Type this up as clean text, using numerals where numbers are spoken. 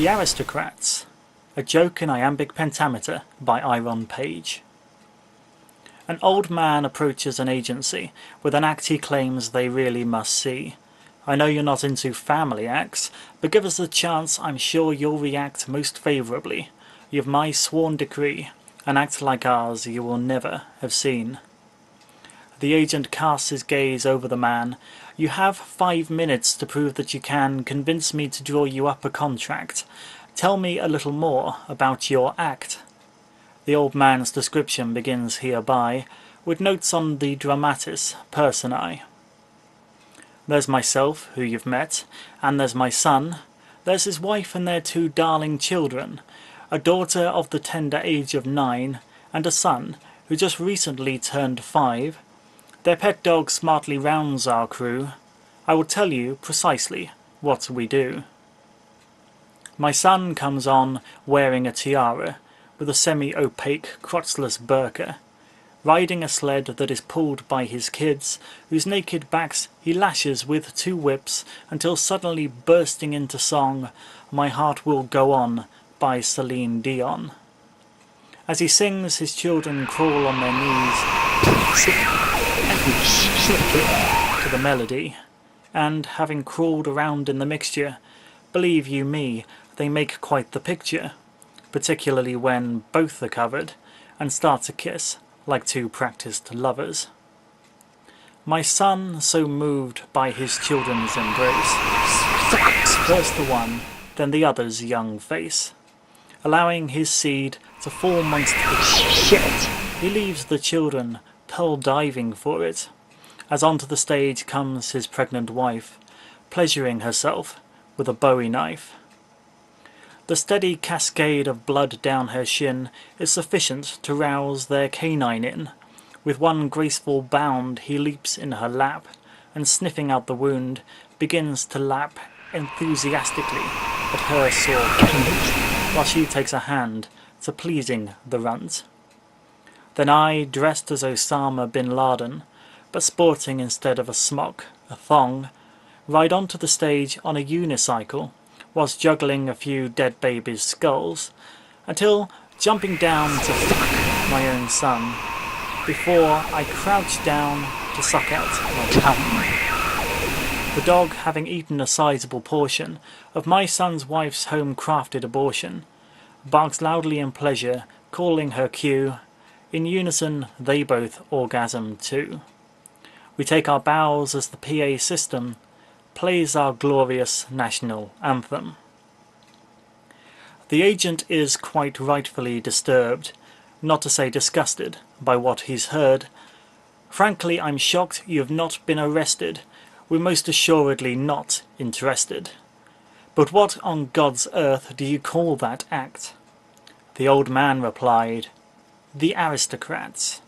The Aristocrats, a joke in iambic pentameter by Iron Page. An old man approaches an agency with an act he claims they really must see. I know you're not into family acts, but give us a chance, I'm sure you'll react most favourably. You've my sworn decree, an act like ours you will never have seen. The agent casts his gaze over the man. You have 5 minutes to prove that you can convince me to draw you up a contract. Tell me a little more about your act. The old man's description begins hereby, with notes on the dramatis personae. There's myself, who you've met, and there's my son. There's his wife and their 2 darling children, a daughter of the tender age of 9, and a son who just recently turned 5. Their pet dog smartly rounds our crew. I will tell you precisely what we do. My son comes on wearing a tiara, with a semi-opaque, crotchless burqa, riding a sled that is pulled by his kids, whose naked backs he lashes with 2 whips until suddenly bursting into song, My Heart Will Go On by Celine Dion. As he sings, his children crawl on their knees, to the melody, and, having crawled around in the mixture, believe you me, they make quite the picture, particularly when both are covered, and start to kiss like 2 practised lovers. My son, so moved by his children's embrace, fucks first the one, then the other's young face, allowing his seed to fall amongst the shit. He leaves the children pearl diving for it, as onto the stage comes his pregnant wife, pleasuring herself with a bowie knife. The steady cascade of blood down her shin is sufficient to rouse their canine in. With one graceful bound he leaps in her lap, and sniffing out the wound, begins to lap enthusiastically at her sore appendage, while she takes a hand to pleasing the runt. Then I, dressed as Osama bin Laden, but sporting instead of a smock, a thong, ride onto the stage on a unicycle, whilst juggling a few dead babies' skulls, until jumping down to fuck my own son, before I crouch down to suck out my tongue. The dog, having eaten a sizable portion of my son's wife's home-crafted abortion, barks loudly in pleasure, calling her cue. In unison they both orgasm too. We take our bows as the PA system plays our glorious National Anthem. The agent is quite rightfully disturbed, not to say disgusted, by what he's heard. Frankly, I'm shocked you have not been arrested. We're most assuredly not interested. But what on God's earth do you call that act? The old man replied, The Aristocrats.